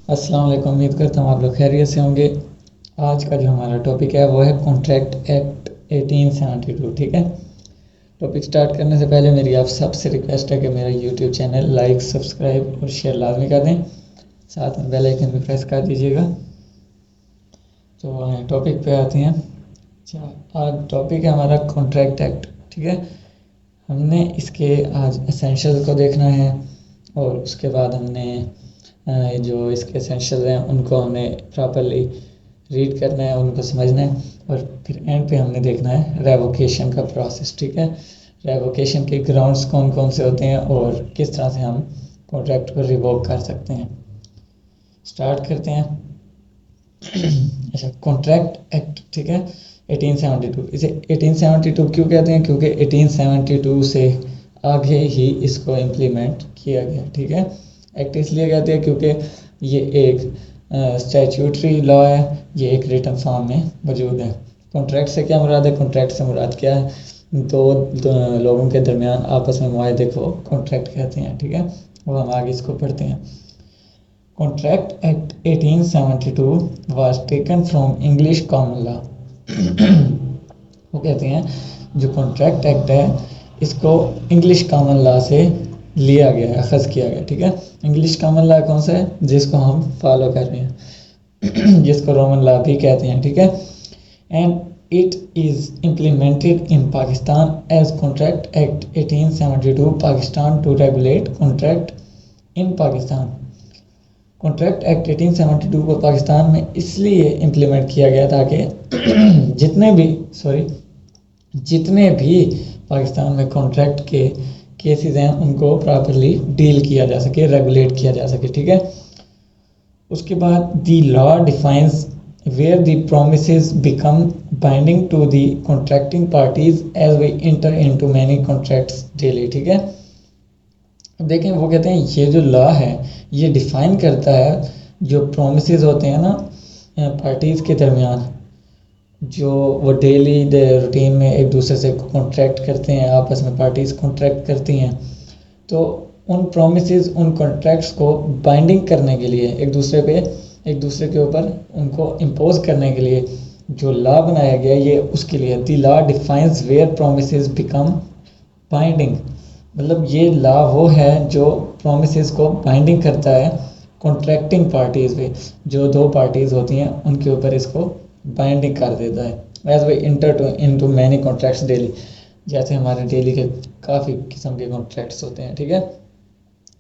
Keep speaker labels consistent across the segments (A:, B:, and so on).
A: अस्सलाम वालेकुम। उम्मीद करता हूँ आप लोग खैरियत से होंगे। आज का जो हमारा टॉपिक है वो है कॉन्ट्रैक्ट एक्ट 1872। ठीक है। टॉपिक स्टार्ट करने से पहले मेरी आप सबसे रिक्वेस्ट है कि मेरा यूट्यूब चैनल लाइक, सब्सक्राइब और शेयर लाजमी कर दें, साथ में बेल आइकन भी प्रेस कर दीजिएगा। तो टॉपिक पे आते हैं। अच्छा, आज टॉपिक है हमारा कॉन्ट्रैक्ट एक्ट। ठीक है। हमने इसके आज एसेंशियल को देखना है और उसके बाद हमने जो इसके एसेंशियल हैं उनको हमें प्रॉपरली रीड करना है, उनको समझना है और फिर एंड पे हमने देखना है रेवोकेशन का प्रोसेस। ठीक है। रेवोकेशन के ग्राउंड्स कौन कौन से होते हैं और किस तरह से हम कॉन्ट्रैक्ट को रिवोक कर सकते हैं। स्टार्ट करते हैं। अच्छा, कॉन्ट्रैक्ट एक्ट। ठीक है। 1872, इसे 1872 क्यों कहते हैं? क्योंकि 1872 से आगे ही इसको इम्प्लीमेंट किया गया। ठीक है। एक्ट इसलिए कहते हैं क्योंकि ये एक स्टैट्यूटरी लॉ है, ये एक रिटन फॉर्म में मौजूद है। कॉन्ट्रैक्ट से क्या मुराद है? कॉन्ट्रैक्ट से मुराद क्या है? दो लोगों के दरमियान आपस में मुआहदे को कॉन्ट्रैक्ट कहते हैं। ठीक है। वो हम आगे इसको पढ़ते हैं। Contract act 1872 was taken from English common law. वो कहते हैं जो कॉन्ट्रैक्ट एक्ट है इसको इंग्लिश कॉमन लॉ से लिया गया है, अखज़ किया गया। ठीक है। इंग्लिश कॉमन लॉ कौन सा है? जिसको हम फॉलो कर रहे हैं, जिसको रोमन लॉ भी कहते हैं। ठीक है। And it is implemented in Pakistan as contract act 1872 Pakistan to regulate contract in Pakistan. Contract act 1872 को पाकिस्तान में इसलिए इम्प्लीमेंट किया गया ताकि जितने भी पाकिस्तान में कॉन्ट्रैक्ट के केसेस हैं उनको प्रॉपरली डील किया जा सके, रेगुलेट किया जा सके। ठीक है। उसके बाद the law defines where the promises become binding to the contracting parties as we enter into many contracts daily. ठीक है। देखें, वो कहते हैं ये जो लॉ है ये डिफाइन करता है जो प्रोमिसेस होते हैं ना पार्टीज़ के दरमियान, जो वो डेली रूटीन में एक दूसरे से कॉन्ट्रैक्ट करते हैं, आपस में पार्टीज़ कॉन्ट्रैक्ट करती हैं, तो उन प्रोमिसेस, उन कॉन्ट्रैक्ट्स को बाइंडिंग करने के लिए एक दूसरे के ऊपर उनको इम्पोज करने के लिए जो लॉ बनाया गया ये उसके लिए। The law defines where promises become binding, मतलब ये लॉ वो है जो प्रोमिसेस को बाइंडिंग करता है कॉन्ट्रैक्टिंग पार्टीज़ पे, जो दो पार्टीज़ होती हैं उनके ऊपर इसको बाइंडिंग कर देता है। As we enter into many contracts daily, जैसे हमारे डेली के काफ़ी किस्म के कॉन्ट्रैक्ट्स होते हैं। ठीक है।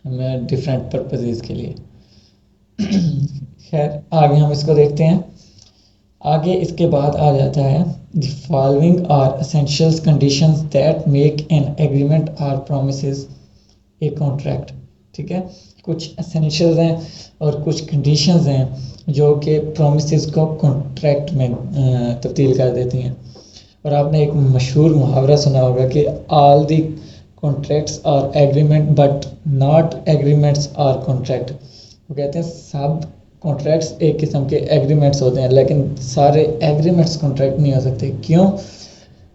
A: हमें डिफरेंट पर्पसेस के लिए। खैर, आगे हम इसको देखते हैं। आगे इसके बाद आ जाता है the following are essential conditions that make an agreement or promises a contract. ठीक है। कुछ एसेंशियल्स हैं और कुछ कंडीशंस हैं जो कि प्रोमिसेस को कॉन्ट्रैक्ट में तब्दील कर देती हैं। और आपने एक मशहूर मुहावरा सुना होगा कि all the contracts are agreement but not agreements are contract. वो कहते हैं सब कॉन्ट्रैक्ट्स एक किस्म के एग्रीमेंट्स होते हैं, लेकिन सारे एग्रीमेंट्स कॉन्ट्रैक्ट नहीं हो सकते। क्यों?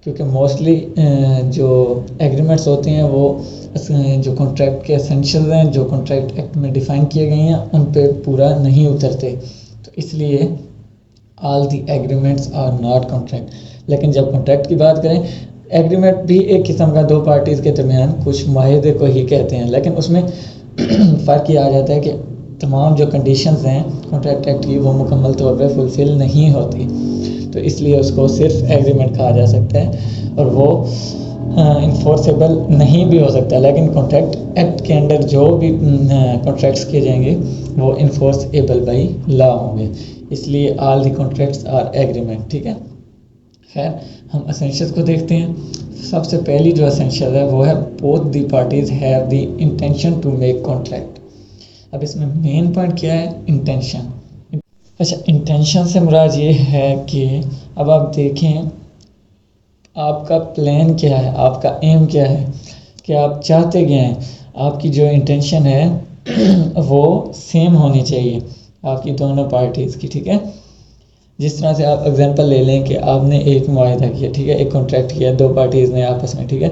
A: क्योंकि मोस्टली जो एग्रीमेंट्स होते हैं वो जो कॉन्ट्रैक्ट के एसेंशियल हैं, जो कॉन्ट्रैक्ट एक्ट में डिफ़ाइन किए गए हैं, उन पे पूरा नहीं उतरते, तो इसलिए all the agreements are not contract. लेकिन जब कॉन्ट्रैक्ट की बात करें, एग्रीमेंट भी एक किस्म का दो पार्टीज़ के दरमियान कुछ मुआहदे को ही कहते हैं, लेकिन उसमें फ़र्क ये आ जाता है कि तमाम जो कंडीशंस हैं कॉन्ट्रैक्ट एक्ट की वो मुकम्मल तौर पे फुलफ़िल नहीं होती, तो इसलिए उसको सिर्फ एग्रीमेंट कहा जा सकता है और वो इन्फोर्सेबल नहीं भी हो सकता। लेकिन कॉन्ट्रैक्ट एक्ट के अंडर जो भी कॉन्ट्रैक्ट्स किए जाएंगे वो इन्फोर्सेबल बाई लॉ होंगे, इसलिए all the contracts are agreement. ठीक है। खैर, हम एसेंशियल्स को देखते हैं। सबसे पहली जो एसेंशियल है वो है both the parties have the intention to make contract. अब इसमें मेन पॉइंट क्या है? इंटेंशन। अच्छा, इंटेंशन से मुराद ये है कि अब आप देखें आपका प्लान क्या है, आपका एम क्या है, कि आप चाहते क्या हैं। आपकी जो इंटेंशन है वो सेम होनी चाहिए आपकी दोनों पार्टीज़ की। ठीक है। जिस तरह से आप एग्जांपल ले लें कि आपने एक मुआहदा किया, ठीक है, एक कॉन्ट्रैक्ट किया दो पार्टीज़ ने आपस में। ठीक है।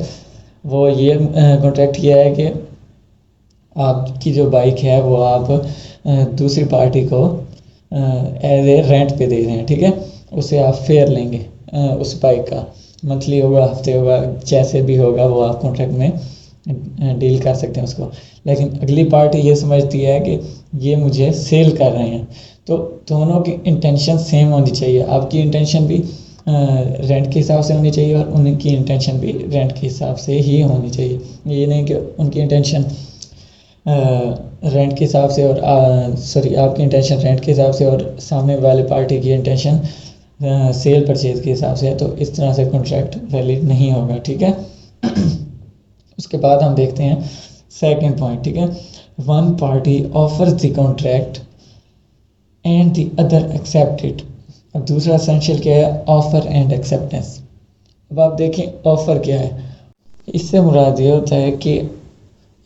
A: वो ये कॉन्ट्रैक्ट किया है कि आपकी जो बाइक है वो आप दूसरी पार्टी को एज ए रेंट पे दे रहे हैं, ठीक है, उसे आप फेयर लेंगे, उस बाइक का मंथली होगा, हफ्ते होगा, जैसे भी होगा वो आप कॉन्ट्रैक्ट में डील कर सकते हैं उसको। लेकिन अगली पार्टी ये समझती है कि ये मुझे सेल कर रहे हैं, तो दोनों की इंटेंशन सेम होनी चाहिए। आपकी इंटेंशन भी रेंट के हिसाब से होनी चाहिए और उनकी इंटेंशन भी रेंट के हिसाब से ही होनी चाहिए। ये नहीं कि उनकी इंटेंशन रेंट के हिसाब से और आपकी इंटेंशन रेंट के हिसाब से और सामने वाले पार्टी की इंटेंशन सेल परचेज के हिसाब से है, तो इस तरह से कॉन्ट्रैक्ट वैलिड नहीं होगा, ठीक है। उसके बाद हम देखते हैं सेकंड पॉइंट, ठीक है। One party offers the contract and the other accept it. अब दूसरा एसेंशियल क्या है, ऑफर एंड एक्सेप्टेंस। अब आप देखें ऑफर क्या है, इससे मुराद ये होता है कि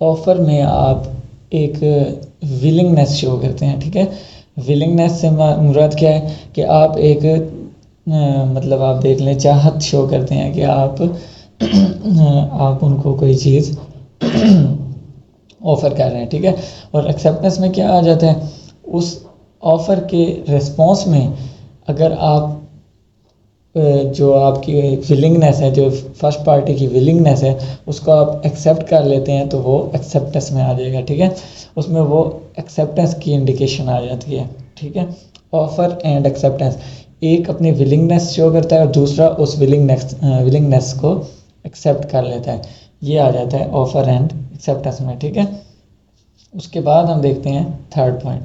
A: ऑफर में आप एक विलिंगनेस शो करते हैं, ठीक है। विलिंगनेस से मुराद क्या है कि आप एक मतलब आप देख लें चाहत शो करते हैं कि आप आप उनको कोई चीज़ ऑफ़र कर रहे हैं, ठीक है। और एक्सेप्टेंस में क्या आ जाता है, उस ऑफ़र के रिस्पॉन्स में अगर आप जो आपकी विलिंगनेस है, जो फर्स्ट पार्टी की विलिंगनेस है, उसको आप एक्सेप्ट कर लेते हैं तो वो एक्सेप्टेंस में आ जाएगा, ठीक है। उसमें वो एक्सेप्टेंस की इंडिकेशन आ जाती है, ठीक है। ऑफ़र एंड एक्सेप्टेंस, एक अपनी विलिंगनेस शो करता है और दूसरा उस विलिंगनेस को एक्सेप्ट कर लेता है, ये आ जाता है ऑफ़र एंड एक्सेप्टेंस में, ठीक है। उसके बाद हम देखते हैं third point,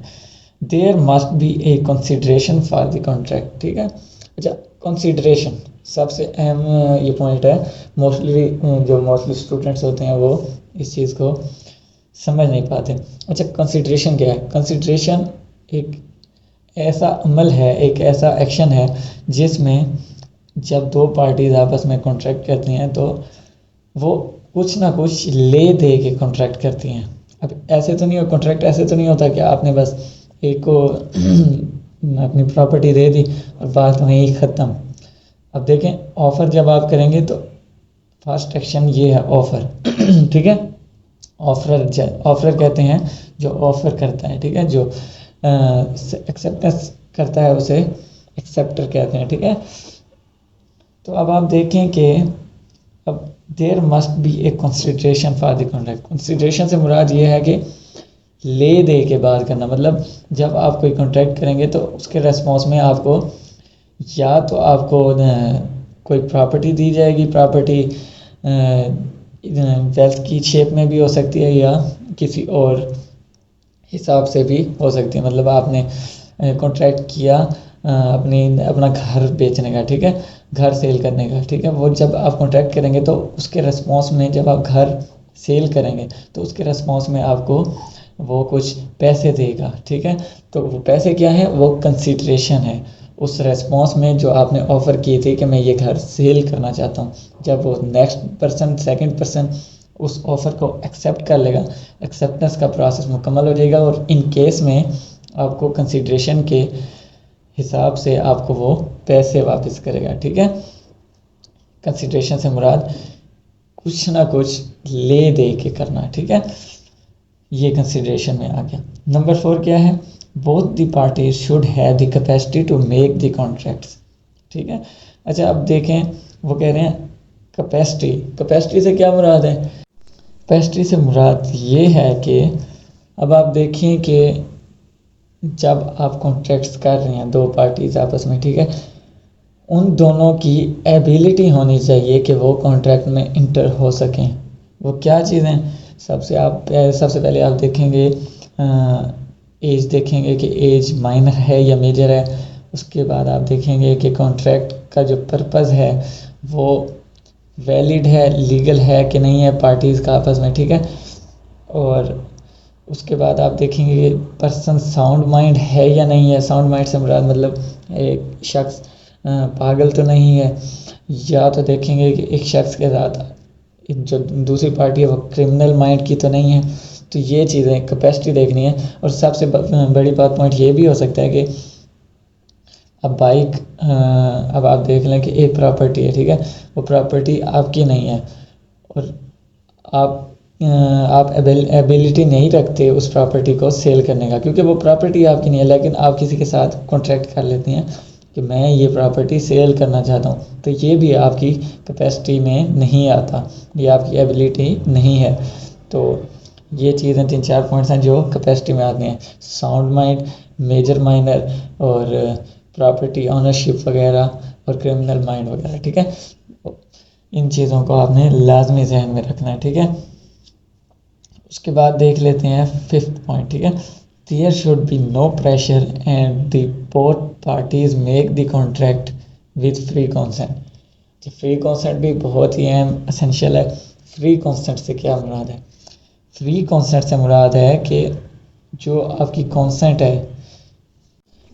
A: there must be a consideration for the contract, ठीक है। अच्छा, कंसिडरेशन सबसे अहम ये पॉइंट है, मोस्टली स्टूडेंट्स होते हैं वो इस चीज़ को समझ नहीं पाते। अच्छा, कंसिडरेशन क्या है? कंसिडरेशन एक ऐसा अमल है, एक ऐसा एक्शन है जिसमें जब दो पार्टीज आपस में कॉन्ट्रैक्ट करती हैं तो वो कुछ ना कुछ ले दे के कॉन्ट्रैक्ट करती हैं। अब ऐसे तो नहीं, कॉन्ट्रैक्ट ऐसे तो नहीं होता कि आपने बस एक को अपनी प्रॉपर्टी दे दी और बात वहीं ख़त्म। अब देखें, ऑफ़र जब आप करेंगे तो फर्स्ट एक्शन ये है ऑफ़र, ठीक है। ऑफ़र कहते हैं जो ऑफ़र करता है, ठीक है। जो एक्सेप्टेंस करता है उसे एक्सेप्टर कहते हैं, ठीक है। तो अब आप देखें कि अब there must be a consideration for the contract. Consideration से मुराद ये है कि ले दे के बात करना, मतलब जब आप कोई कॉन्ट्रैक्ट करेंगे तो उसके रेस्पॉन्स में आपको या तो आपको कोई प्रॉपर्टी दी जाएगी, प्रॉपर्टी वेल्थ की शेप में भी हो सकती है या किसी और हिसाब से भी हो सकती है। मतलब आपने कॉन्ट्रैक्ट किया अपना घर बेचने का, ठीक है, घर सेल करने का, ठीक है। वो जब आप कॉन्ट्रैक्ट करेंगे तो उसके रिस्पॉन्स में जब आप घर सेल करेंगे तो उसके रिस्पॉन्स में आपको वो कुछ पैसे देगा, ठीक है। तो वो पैसे क्या है, वो कंसिडरेशन है उस रिस्पॉन्स में जो आपने ऑफ़र की थी कि मैं ये घर सेल करना चाहता हूँ। जब वो नेक्स्ट पर्सन, सेकंड पर्सन उस ऑफ़र को एक्सेप्ट कर लेगा, एक्सेप्टेंस का प्रोसेस मुकम्मल हो जाएगा और इन केस में आपको कंसिडरेशन के हिसाब से आपको वो पैसे वापस करेगा, ठीक है। कंसिडरेशन से मुराद कुछ ना कुछ ले दे के करना, ठीक है। ये कंसिडरेशन में आ गया। नंबर 4 क्या है, both the parties should have the capacity to make the contracts, ठीक है। अच्छा, अब देखें वो कह रहे हैं कैपेसिटी से क्या मुराद है? कैपेसिटी से मुराद ये है कि अब आप देखें कि जब आप कॉन्ट्रैक्ट्स कर रहे हैं दो पार्टीज आपस में, ठीक है, उन दोनों की एबिलिटी होनी चाहिए कि वो कॉन्ट्रैक्ट में इंटर हो सकें। वो क्या चीज़ें? सबसे पहले आप देखेंगे एज देखेंगे कि एज माइनर है या मेजर है। उसके बाद आप देखेंगे कि कॉन्ट्रैक्ट का जो पर्पज़ है वो वैलिड है, लीगल है कि नहीं है पार्टीज़ का आपस में, ठीक है। और उसके बाद आप देखेंगे पर्सन साउंड माइंड है या नहीं है। साउंड माइंड से मुराद मतलब एक शख्स पागल तो नहीं है, या तो देखेंगे कि एक शख्स के साथ जो दूसरी पार्टी है वो क्रिमिनल माइंड की तो नहीं है। तो ये चीज़ें कैपेसिटी देखनी है। और सबसे बड़ी बात पॉइंट ये भी हो सकता है कि अब अब आप देख लें कि एक प्रॉपर्टी है, ठीक है, वो प्रॉपर्टी आपकी नहीं है और आप आप एबिलिटी नहीं रखते उस प्रॉपर्टी को सेल करने का, क्योंकि वो प्रॉपर्टी आपकी नहीं है, लेकिन आप किसी के साथ कॉन्ट्रैक्ट कर लेते हैं कि मैं ये प्रॉपर्टी सेल करना चाहता हूँ, तो ये भी आपकी कैपेसिटी में नहीं आता, ये आपकी एबिलिटी नहीं है। तो ये चीज़ें 3-4 पॉइंट्स हैं जो कैपेसिटी में आते हैं, साउंड माइंड, मेजर माइनर और प्रॉपर्टी ऑनरशिप वगैरह और क्रिमिनल माइंड वगैरह। ठीक है, इन चीज़ों को आपने लाजमी जहन में रखना है। ठीक है, उसके बाद देख लेते हैं 5th पॉइंट। ठीक है, there should be no pressure and the both parties make the contract with free consent. तो फ्री कंसेंट भी बहुत ही अहम एसेंशियल है। फ्री कंसेंट से क्या मुराद है? फ्री कंसेंट से मुराद है कि जो आपकी कंसेंट है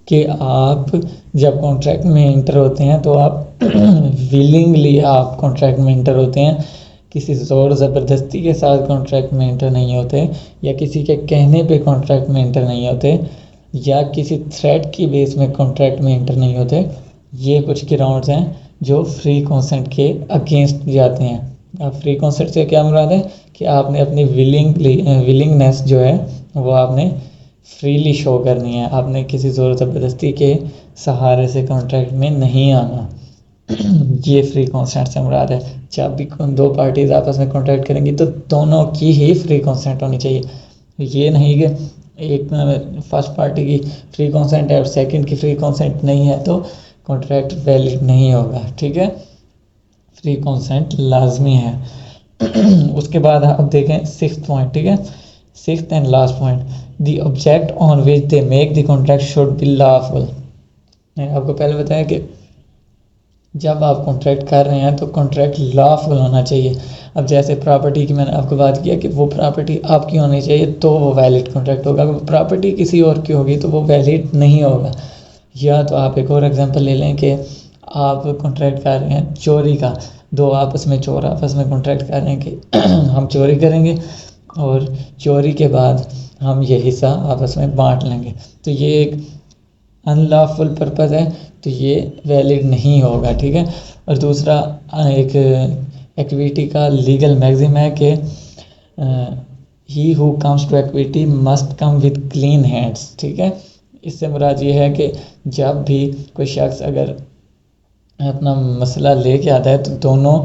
A: कि आप जब कॉन्ट्रैक्ट में इंटर होते हैं तो आप विलिंगली आप कॉन्ट्रैक्ट में इंटर होते हैं, किसी ज़ोर ज़बरदस्ती के साथ कॉन्ट्रैक्ट में इंटर नहीं होते, या किसी के कहने पे कॉन्ट्रैक्ट में इंटर नहीं होते, या किसी थ्रेट की बेस में कॉन्ट्रैक्ट में इंटर नहीं होते। ये कुछ ग्राउंड्स हैं जो फ्री कंसेंट के अगेंस्ट जाते हैं। अब फ्री कंसेंट से क्या मुराद है कि आपने अपनी विलिंगनेस जो है वो आपने फ्रीली शो करनी है, आपने किसी ज़ोर ज़बरदस्ती के सहारे से कॉन्ट्रैक्ट में नहीं आना। ये फ्री कंसेंट से मुराद है। जब भी दो पार्टीज आपस में कॉन्ट्रैक्ट करेंगी तो दोनों की ही फ्री कंसेंट होनी चाहिए। ये नहीं कि एक फर्स्ट पार्टी की फ्री कंसेंट है और सेकंड की फ्री कंसेंट नहीं है तो कॉन्ट्रैक्ट वैलिड नहीं होगा। ठीक है, फ्री कंसेंट लाजमी है। उसके बाद आप देखें 6th पॉइंट। ठीक है, 6th and last point, the object on which they make the contract should be lawful. मैंने आपको पहले बताया कि जब आप कॉन्ट्रैक्ट कर रहे हैं तो कॉन्ट्रैक्ट लॉफुल होना चाहिए। अब जैसे प्रॉपर्टी की मैंने आपको बात किया कि वो प्रॉपर्टी आपकी होनी चाहिए तो वो वैलिड कॉन्ट्रैक्ट होगा, अगर प्रॉपर्टी किसी और की होगी तो वो वैलिड नहीं होगा। या तो आप एक और एग्जांपल ले लें कि आप कॉन्ट्रैक्ट कर रहे हैं चोरी का, दो आपस में चोर आपस में कॉन्ट्रैक्ट कर रहे हैं कि हम चोरी करेंगे और चोरी के बाद हम ये हिस्सा आपस में बांट लेंगे, तो ये एक अनलॉफुल पर्पज़ है, तो ये वैलिड नहीं होगा। ठीक है, और दूसरा एक एक्विटी का लीगल मैक्सिम है कि he who comes to equity must come with clean hands. ठीक है, इससे मुराद ये है कि जब भी कोई शख्स अगर अपना मसला लेके आता है तो दोनों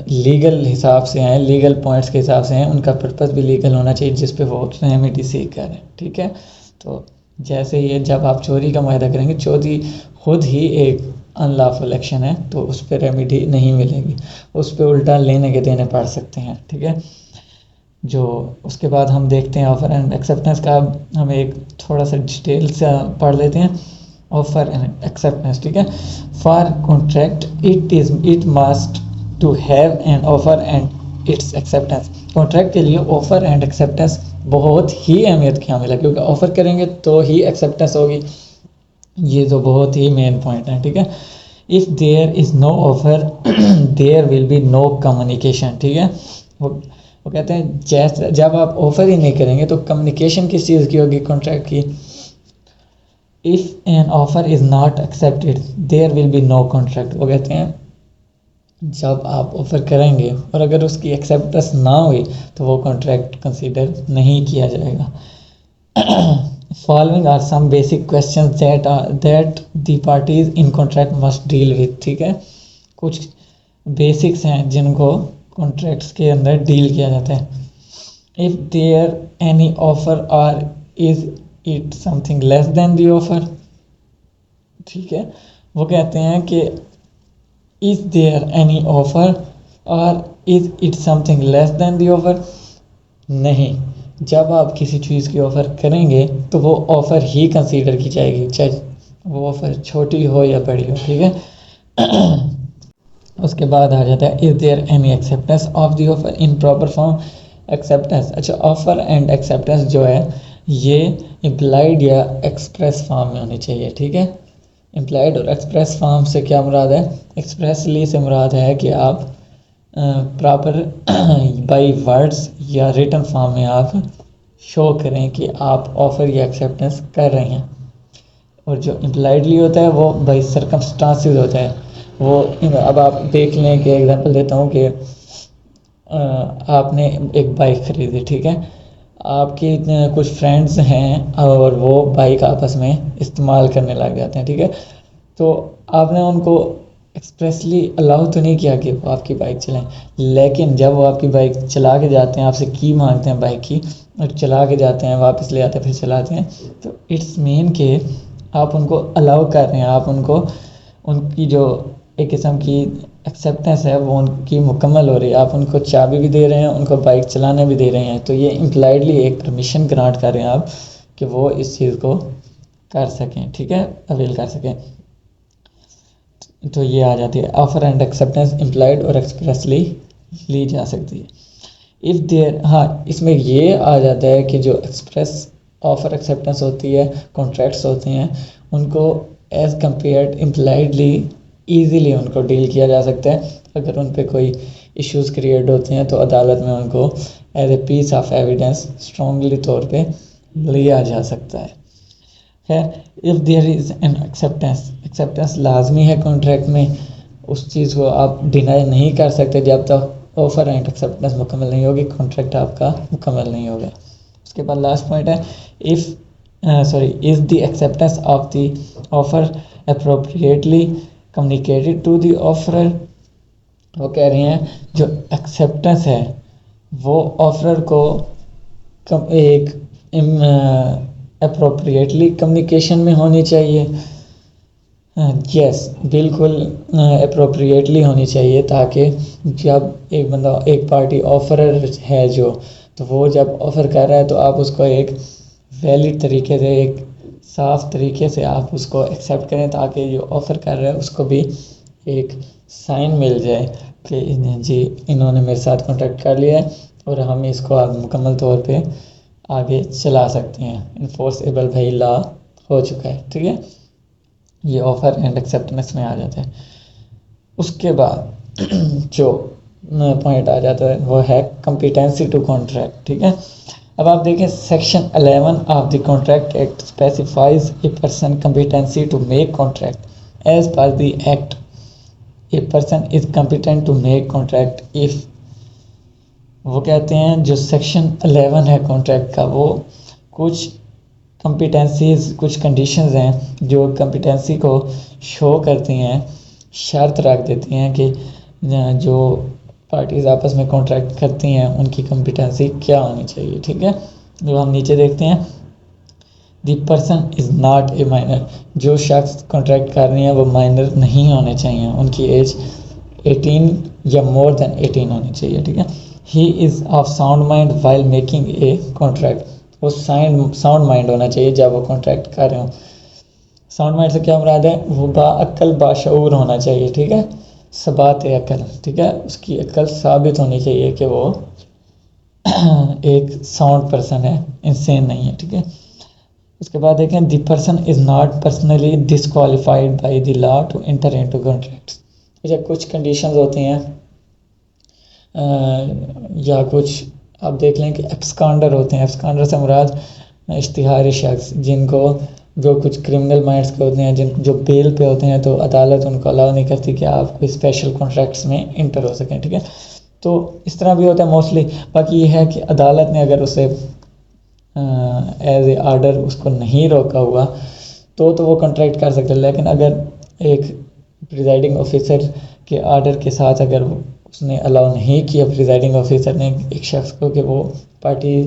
A: लीगल हिसाब से हैं, लीगल पॉइंट्स के हिसाब से हैं, उनका पर्पस भी लीगल होना चाहिए जिस पे वो रेमेडी सीख करें। ठीक है, तो जैसे ये जब आप चोरी का मुआहदा करेंगे, चोरी खुद ही एक अनलॉफुल एक्शन है तो उस पर रेमेडी नहीं मिलेगी, उस पर उल्टा लेने के देने पड़ सकते हैं। ठीक है, जो उसके बाद हम देखते हैं ऑफर एंड एक्सेप्टेंस का। हम एक थोड़ा सा डिटेल से पढ़ लेते हैं ऑफर एंड एक्सेप्टेंस। ठीक है, for contract it must to have an offer and its acceptance. Contract के लिए ऑफर एंड एक्सेप्टेंस बहुत ही अहमियत की हामिल है, क्योंकि ऑफर करेंगे तो ही एक्सेप्टेंस होगी। ये तो बहुत ही मेन पॉइंट है। ठीक है, if there is no offer there will be no communication. ठीक है, वो कहते हैं जैसे जब आप ऑफर ही नहीं करेंगे तो कम्युनिकेशन किस चीज़ की होगी? कॉन्ट्रैक्ट की। If an offer is not accepted there will be no contract. वो कहते हैं जब आप ऑफ़र करेंगे और अगर उसकी एक्सेप्टेंस ना हुई तो वो कॉन्ट्रैक्ट कंसीडर नहीं किया जाएगा। Following are some basic question that the parties in contract must deal with. ठीक है, कुछ बेसिक्स हैं जिनको कॉन्ट्रैक्ट्स के अंदर डील किया जाता है। इफ़ देयर एनी ऑफर और is it something less than the offer. ठीक है, वो कहते हैं कि इज़ देयर एनी ऑफर और is it something less than the offer. नहीं, जब आप किसी चीज़ की ऑफ़र करेंगे तो वो ऑफ़र ही कंसीडर की जाएगी, चाहे वो ऑफ़र छोटी हो या बड़ी हो। ठीक है, उसके बाद आ जाता है is there any acceptance of the offer in proper form. Acceptance, अच्छा ऑफ़र एंड एक्सेप्टेंस जो है ये इम्प्लाइड या एक्सप्रेस फॉर्म में होनी चाहिए। ठीक है, इम्प्लाइड और एक्सप्रेस फॉर्म से क्या मुराद है? एक्सप्रेसली से मुराद है कि आप प्रॉपर बाय वर्ड्स या रिटन फॉर्म में आप शो करें कि आप ऑफ़र या एक्सेप्टेंस कर रहे हैं। और जो इम्प्लाइडली होता है वो बाय सर्कमस्टांसेस होता है। वो अब आप देख लें कि एग्जांपल देता हूँ कि आपने एक बाइक खरीदी, ठीक है। आपके कुछ फ्रेंड्स हैं और वो बाइक आपस में इस्तेमाल करने लग जाते हैं, ठीक है। तो आपने उनको एक्सप्रेसली अलाउ तो नहीं किया कि वो आपकी बाइक चलाएं, लेकिन जब वो आपकी बाइक चला के जाते हैं, आपसे की मांगते हैं बाइक की और चला के जाते हैं, वापस ले आते हैं, फिर चलाते हैं, तो इट्स मीन कि आप उनको अलाउ कर रहे हैं, आप उनको उनकी जो एक किस्म की एक्सेप्टेंस है वो उनकी मुकम्मल हो रही है। आप उनको चाबी भी दे रहे हैं, उनको बाइक चलाने भी दे रहे हैं, तो ये इम्प्लाइडली एक परमिशन ग्रांट कर रहे हैं आप कि वो इस चीज़ को कर सकें, ठीक है, अवेल कर सकें। तो ये आ जाती है ऑफर एंड एक्सेप्टेंस इम्प्लाइड और एक्सप्रेसली ली जा सकती है। इफ़ देयर, हाँ इसमें ये आ जाता है कि जो एक्सप्रेस ऑफर एक्सेप्टेंस होती है, कॉन्ट्रैक्ट्स होते हैं, उनको एज़ कम्पेयर्ड इम्प्लाइडली ईज़िली उनको डील किया जा सकता है। अगर उन पे कोई इश्यूज़ क्रिएट होते हैं तो अदालत में उनको as a piece of evidence strongly तौर पे लिया जा सकता है। If there is an acceptance लाजमी है कॉन्ट्रैक्ट में, उस चीज़ को आप डिनाई नहीं कर सकते जब तक ऑफर एंड एक्सेप्टेंस मुकम्मल नहीं होगी, कॉन्ट्रैक्ट आपका मुकम्मल नहीं होगा। उसके बाद लास्ट पॉइंट है if is the acceptance of the offer appropriately communicated to the offeror. वो कह रही हैं जो एक्सेप्टेंस है वो ऑफरर को एक अप्रोप्रिएटली कम्युनिकेशन में होनी चाहिए। यस, बिल्कुल अप्रोप्रिएटली होनी चाहिए, ताकि जब एक बंदा, एक पार्टी ऑफरर है जो, तो वो जब ऑफ़र कर रहा है तो आप उसको एक वैलिड तरीके से, एक साफ तरीके से आप उसको एक्सेप्ट करें, ताकि जो ऑफ़र कर रहा है उसको भी एक साइन मिल जाए कि जी इन्होंने मेरे साथ कॉन्टैक्ट कर लिया है और हम इसको आप मुकम्मल तौर पे आगे चला सकते हैं, इन्फोर्सेबल भाई लॉ हो चुका है, ठीक है। ये ऑफ़र एंड एक्सेप्टेंस में आ जाता है। उसके बाद जो पॉइंट आ जाता है वो है कम्पिटेंसी टू कॉन्ट्रैक्ट, ठीक है। अब आप देखें section 11 of the contract act specifies a person competency to make contract as per the act. A person is competent to make contract if, वो कहते हैं जो सेक्शन 11 है कॉन्ट्रैक्ट का, वो कुछ कम्पिटेंसीज, कुछ कंडीशंस हैं जो कम्पिटेंसी को शो करती हैं, शर्त रख देती हैं कि जो पार्टीज़ आपस में कॉन्ट्रैक्ट करती हैं उनकी कम्पिटेंसी क्या होनी चाहिए, ठीक है। जो हम नीचे देखते हैं, the person is not a minor, जो शख्स कॉन्ट्रैक्ट कर रहे हैं वो माइनर नहीं होने चाहिए, उनकी एज 18 या मोर देन 18 होनी चाहिए, ठीक है। He is of sound mind while making a contract, वो साउंड माइंड होना चाहिए जब वो कॉन्ट्रैक्ट कर रहे हो। साउंड माइंड से क्या मुराद है, वो बाअक्ल बाशऊर होना चाहिए, ठीक है, सबात अकल, ठीक है, उसकी अकल साबित होनी चाहिए कि वो एक साउंड पर्सन है, इंसेन नहीं है, ठीक है। उसके बाद देखें the person is not personally disqualified by the law to enter into contracts. अच्छा, कुछ कंडीशंस होती हैं या कुछ आप देख लें कि एब्सकॉन्डर होते हैं। एब्सकॉन्डर से मुराद इश्तिहारी शख्स, जिनको जो कुछ क्रिमिनल माइंड्स के होते हैं, जिन जो बेल पे होते हैं, तो अदालत उनको अलाउ नहीं करती कि आप कोई स्पेशल कॉन्ट्रैक्ट्स में इंटर हो सकें, ठीक है। तो इस तरह भी होता है मोस्टली। बाकी ये है कि अदालत ने अगर उसे एज ए आर्डर उसको नहीं रोका हुआ तो वो कॉन्ट्रैक्ट कर सकते हैं, लेकिन अगर एक प्रिजाइडिंग ऑफिसर के आर्डर के साथ अगर उसने अलाउ नहीं किया, प्रिजाइडिंग ऑफिसर ने एक शख्स को, कि वो पार्टी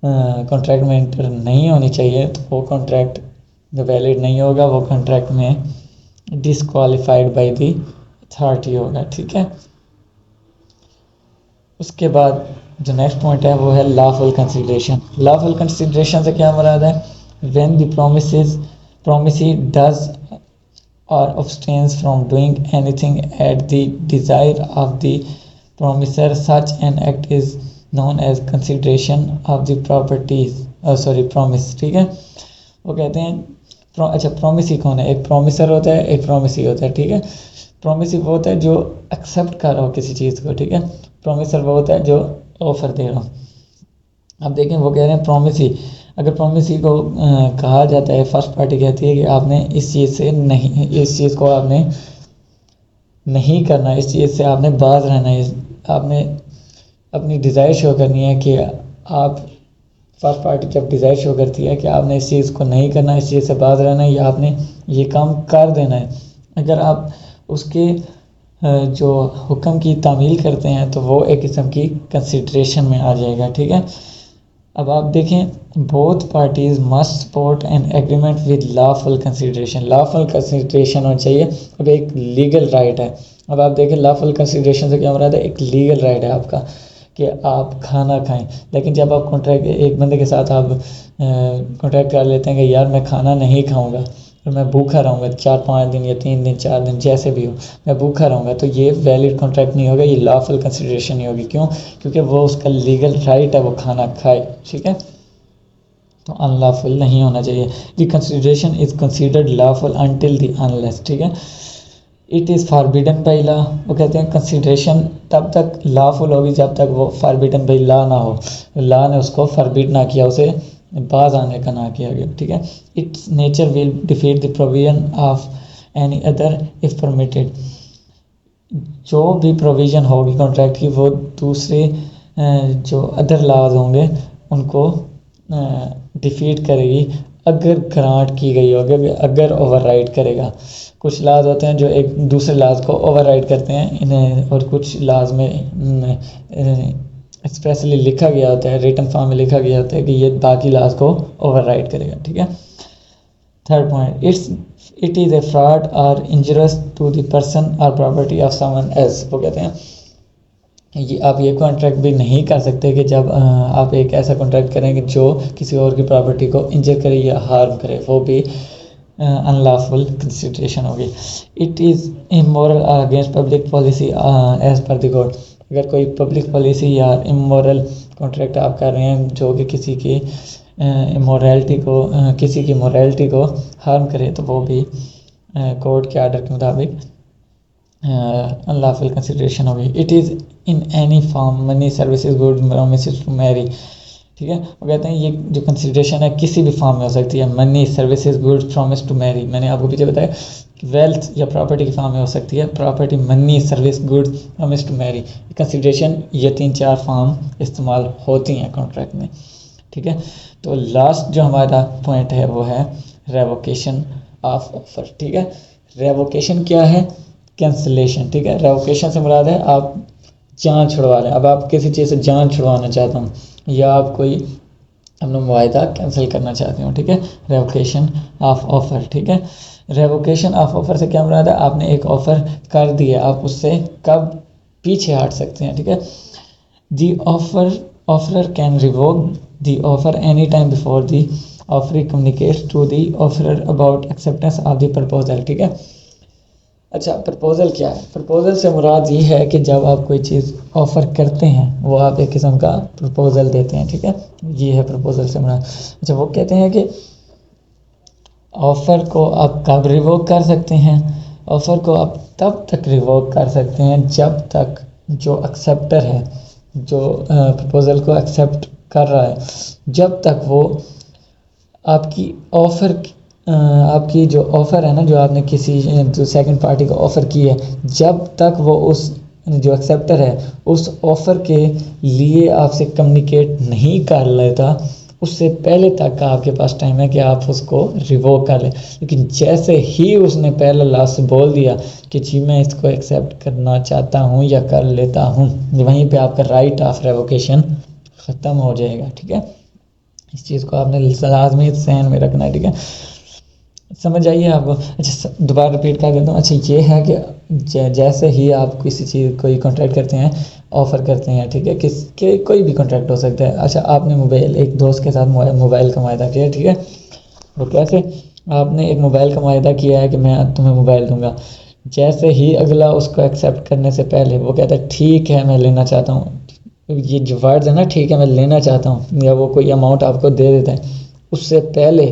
A: कॉन्ट्रैक्ट में इंटर नहीं होनी चाहिए, तो वो कॉन्ट्रैक्ट वैलिड नहीं होगा, वो कॉन्ट्रैक्ट में डिसक्वालीफाइड बाय द अथॉरिटी होगा, ठीक है। उसके बाद जो नेक्स्ट पॉइंट है वो है लॉफुल कंसिडरेशन। लॉफुल कंसिडरेशन से क्या मुराद है, when the promisee does or abstains from doing anything at the desire of the promisor, such an act is known as consideration of the promise, ठीक है। वो कहते हैं अच्छा, प्रोमिसी कौन है, एक प्रोमिसर होता है, एक प्रोमिसी होता है, ठीक है। प्रोमिसी वो होता है जो एक्सेप्ट कर रहा हो किसी चीज़ को, ठीक है। प्रोमिसर वो होता है जो ऑफर दे रहा हो। अब देखें वो कह रहे हैं प्रोमिसी, अगर प्रोमिसी को कहा जाता है, फर्स्ट पार्टी कहती है कि आपने इस चीज़ से नहीं, इस चीज़ को आपने नहीं करना, इस चीज़ से आपने बाज रहना है, आपने अपनी डिज़ायर शो करनी है कि आप फर्स्ट पार्टी जब डिज़ायर शो करती है कि आपने इस चीज़ को नहीं करना, इस चीज़ से बाज रहना है या आपने ये काम कर देना है। अगर आप उसके जो हुक्म की तामील करते हैं तो वो एक किस्म की कंसिडरेशन में आ जाएगा, ठीक है। अब आप देखें both parties must support an agreement with lawful consideration. Lawful consideration होना चाहिए। अब एक लीगल राइट है। अब आप देखें लॉफुल कंसिडरेशन से क्या मुराद है, एक लीगल राइट है आपका कि आप खाना खाएं। लेकिन जब आप कॉन्ट्रैक्ट एक बंदे के साथ आप कॉन्ट्रैक्ट कर लेते हैं कि यार मैं खाना नहीं खाऊंगा और मैं भूखा रहूँगा 4-5 दिन या 3 दिन 4 दिन जैसे भी हो, मैं भूखा रहूँगा, तो ये वैलिड कॉन्ट्रैक्ट नहीं होगा, ये लॉफुल कंसिडरेशन नहीं होगी। क्यों? क्योंकि वो उसका लीगल राइट है वो खाना खाए, ठीक है। तो अनलॉफुल नहीं होना चाहिए। The consideration is considered lawful until the unless, ठीक है। It is forbidden by law. वो कहते हैं कंसिडरेशन तब तक लॉफुल होगी जब तक वो फॉरबिडन बाई लॉ ना हो, लॉ ने उसको फॉरबिड ना किया, उसे बाज आने का ना किया गया, ठीक है। It's nature will defeat the provision of any other if permitted. जो भी प्रोविज़न होगी कॉन्ट्रैक्ट की वो दूसरे जो अदर लॉज होंगे उनको डिफीट करेगी अगर ग्रांट की गई होगी, अगर ओवरराइड करेगा। कुछ लाज होते हैं जो एक दूसरे लाज को ओवरराइड करते हैं इन्हें, और कुछ लाज में एक्सप्रेसली लिखा गया होता है, रिटन फॉर्म में लिखा गया होता है कि ये बाकी लाज को ओवरराइड करेगा, ठीक है। Third point, it is a fraud और इंजरियस टू द पर्सन और प्रॉपर्टी ऑफ समवन एल्स। वो कहते हैं ये आप ये कॉन्ट्रैक्ट भी नहीं कर सकते कि जब आप एक ऐसा कॉन्ट्रैक्ट करेंगे जो किसी और की प्रॉपर्टी को इंजर करे या हार्म करे, वो भी अनलॉफुल कंसिडरेशन होगी। इट इज़ इमोरल और against public policy as per the code. अगर कोई पब्लिक पॉलिसी या इमोरल कॉन्ट्रैक्ट आप कर रहे हैं जो कि किसी की किसी की मोरालिटी को हार्म करे तो वो भी कोर्ट के आर्डर के मुताबिक अनलॉफुल कंसिडरेशन होगी। It is in any form money services good promises to marry, ठीक है। वो कहते हैं ये जो कंसिडरेशन है किसी भी फॉर्म में हो सकती है, money services good promise to marry. मैंने आपको पीछे बताया कि वेल्थ या प्रॉपर्टी की फॉर्म में हो सकती है, property money service good promise to marry. Consideration ये 3-4 फॉर्म इस्तेमाल होती हैं कॉन्ट्रैक्ट में, ठीक है। तो लास्ट जो हमारा पॉइंट है वो है रेवोकेशन ऑफ ऑफर, ठीक है। रेवोकेशन क्या है? कैंसिलेशन, ठीक है। रेवोकेशन से मुराद है आप जान छुड़वा रहे हैं। अब आप किसी चीज़ से जान छुड़वाना चाहता हूँ या आप कोई अपना मुआहदा कैंसिल करना चाहते हो, ठीक है। रेवोकेशन ऑफ ऑफ़र, ठीक है। रेवोकेशन ऑफ ऑफ़र से क्या मुराद है? आपने एक ऑफ़र कर दिया, आप उससे कब पीछे हट सकते हैं, ठीक है। The offer can revoke the offer any time before the offer communicates to the offeror about acceptance of the proposal, ठीक है। अच्छा, प्रपोज़ल क्या है? प्रपोज़ल से मुराद ये है कि जब आप कोई चीज़ ऑफ़र करते हैं वो आप एक किस्म का प्रपोज़ल देते हैं, ठीक है। ये है प्रपोज़ल से मुराद। अच्छा, वो कहते हैं कि ऑफ़र को आप कब रिवोक कर सकते हैं? ऑफ़र को आप तब तक रिवोक कर सकते हैं जब तक जो एक्सेप्टर है, जो प्रपोज़ल को एक्सेप्ट कर रहा है, जब तक वो आपकी जो ऑफ़र है ना, जो आपने किसी जो सेकंड पार्टी को ऑफ़र की है, जब तक वो उस जो एक्सेप्टर है उस ऑफ़र के लिए आपसे कम्युनिकेट नहीं कर लेता, उससे पहले तक आपके पास टाइम है कि आप उसको रिवोक कर लें। लेकिन जैसे ही उसने पहले लास्ट बोल दिया कि जी मैं इसको एक्सेप्ट करना चाहता हूँ या कर लेता हूँ, वहीं पे आपका राइट ऑफ रेवोकेशन ख़त्म हो जाएगा, ठीक है। इस चीज़ को आपने लाजमी सहन में रखना है, ठीक है। समझ आइए आपको? अच्छा, दोबारा रिपीट कर देता हूँ। अच्छा, ये है कि जैसे ही आप किसी चीज़ कोई कॉन्ट्रैक्ट करते हैं, ऑफ़र करते हैं, ठीक है, किसके कोई भी कॉन्ट्रैक्ट हो सकता है। अच्छा, आपने मोबाइल एक दोस्त के साथ मोबाइल का मुआहदा किया, ठीक है। वो कैसे? आपने एक मोबाइल का मुआहदा किया है कि मैं तुम्हें मोबाइल दूंगा। जैसे ही अगला उसको एक्सेप्ट करने से पहले वो कहता है ठीक है मैं लेना चाहता हूँ, ये जो वर्ड्स है ना, ठीक है मैं लेना चाहता हूँ, या वो कोई अमाउंट आपको दे देता है, उससे पहले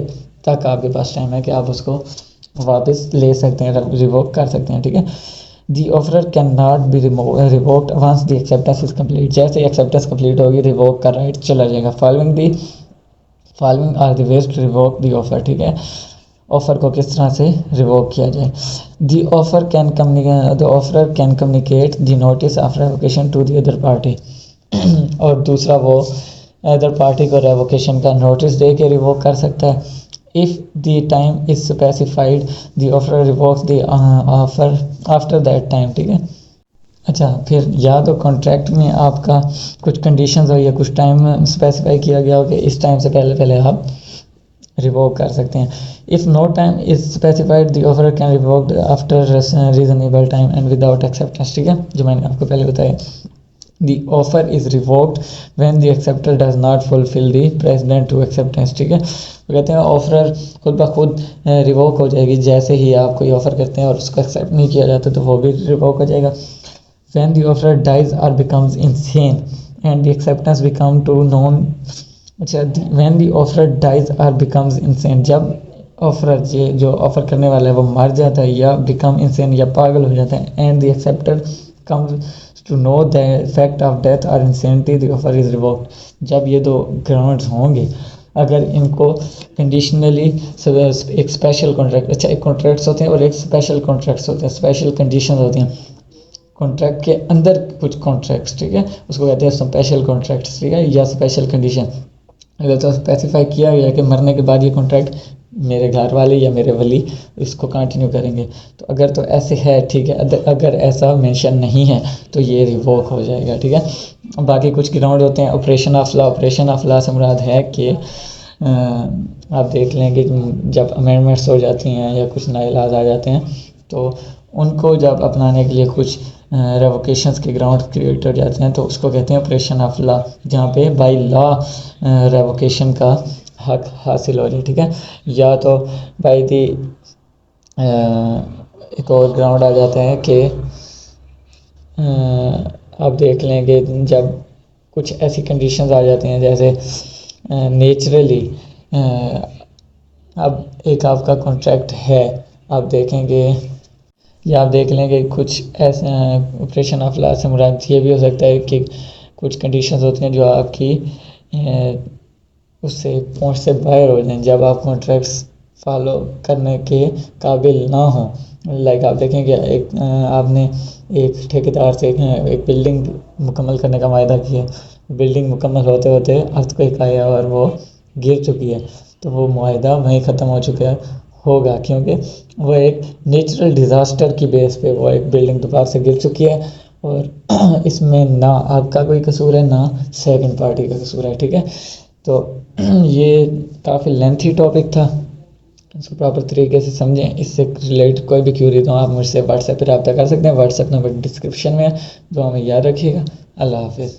A: तक आपके पास टाइम है कि आप उसको वापस ले सकते हैं, रिवोक कर सकते हैं, ठीक है। The offer can not be revoked once the acceptance is complete. जैसे एक्सेप्टेंस कंप्लीट होगी रिवोक का राइट चला जाएगा। Following are the ways to revoke the offer, ठीक है। ऑफ़र को किस तरह से रिवोक किया जाए? The offer can communicate the notice of revocation to the other party. और दूसरा वो अदर पार्टी को रेवोकेशन का नोटिस दे के रिवोक कर सकता है। If the time is specified the offer revokes the offer after that time, ठीक है। अच्छा, फिर या तो कॉन्ट्रैक्ट में आपका कुछ कंडीशंस हो या कुछ टाइम स्पेसिफाई किया गया हो कि इस टाइम से पहले पहले आप रिवोक कर सकते हैं। If no time is specified the offer can revoke after reasonable time and without acceptance, ठीक है, जो मैंने आपको पहले बताया। The offer is revoked when the acceptor does not fulfill the precedent to acceptance, ठीक है। वो कहते हैं ऑफर खुद ब खुद रिवोक हो जाएगी जैसे ही आप कोई ऑफ़र करते हैं और उसको एक्सेप्ट नहीं किया जाता तो वो भी रिवोक हो जाएगा। when the offer dies or becomes insane and the acceptance become to known, अच्छा, when the offer dies or becomes insane, जब ऑफर जो ऑफ़र करने वाला है वो मर जाता है या बिकम इंसेन या पागल हो जाता है, and the acceptor comes to know the effect of death और insanity, the offer is revoked. जब ये दो ग्राउंड्स होंगे, अगर इनको कंडीशनली एक स्पेशल कॉन्ट्रैक्ट, अच्छा एक कॉन्ट्रैक्ट्स होते हैं और एक स्पेशल कॉन्ट्रैक्ट्स होते हैं, स्पेशल कंडीशंस होती हैं कॉन्ट्रैक्ट के अंदर कुछ कॉन्ट्रैक्ट्स, ठीक है, उसको कहते हैं स्पेशल कॉन्ट्रैक्ट्स, ठीक है, या स्पेशल कंडीशन। अगर तो स्पेसिफाई किया गया कि मरने के बाद ये कॉन्ट्रैक्ट मेरे घर वाले या मेरे वली इसको कंटिन्यू करेंगे, तो अगर तो ऐसे है, ठीक है, अगर ऐसा मेंशन नहीं है तो ये रिवोक हो जाएगा, ठीक है। बाकी कुछ ग्राउंड होते हैं operation of law. Operation of law से मुराद है कि आप देख लें कि जब अमेंडमेंट्स हो जाती हैं या कुछ नए लॉज आ जाते हैं तो उनको जब अपनाने के लिए कुछ रेवोकेशंस के ग्राउंड क्रिएट हो जाते हैं तो उसको कहते हैं ऑपरेशन ऑफ लॉ, जहाँ पे बाय लॉ रेवोकेशन का हक हासिल हो जाए, ठीक है। या तो बाय दी एक और ग्राउंड आ जाता है कि आप देख लें कि जब कुछ ऐसी कंडीशंस आ जाती हैं जैसे नेचुरली, अब एक आपका कॉन्ट्रैक्ट है, आप देखेंगे या आप देख लें कि कुछ ऐसे ऑपरेशन ऑफ लॉ से मुराद ये भी हो सकता है कि कुछ कंडीशंस होती हैं जो आपकी उससे पहुंच से बाहर हो जाएं, जब आप कॉन्ट्रैक्ट्स फॉलो करने के काबिल ना हो। लाइक आप देखेंगे एक आपने एक ठेकेदार से एक बिल्डिंग मुकम्मल करने का वायदा किया, बिल्डिंग मुकम्मल होते होते अर्थक्वेक आया और वो गिर चुकी है, तो वो मुआहदा वहीं ख़त्म हो चुका होगा क्योंकि वो एक नेचुरल डिज़ास्टर की बेस पे वो एक बिल्डिंग दोबारा से गिर चुकी है और इसमें ना आपका कोई कसूर है ना सेकंड पार्टी का कसूर है, ठीक है। तो ये काफ़ी लेंथी टॉपिक था, इसको प्रॉपर तरीके से समझें। इससे रिलेटेड कोई भी क्यूरी तो आप मुझसे व्हाट्सएप पर रब्ता कर सकते हैं, व्हाट्सएप नंबर डिस्क्रिप्शन में है, तो हमें याद रखिएगा। अल्लाह हाफिज़।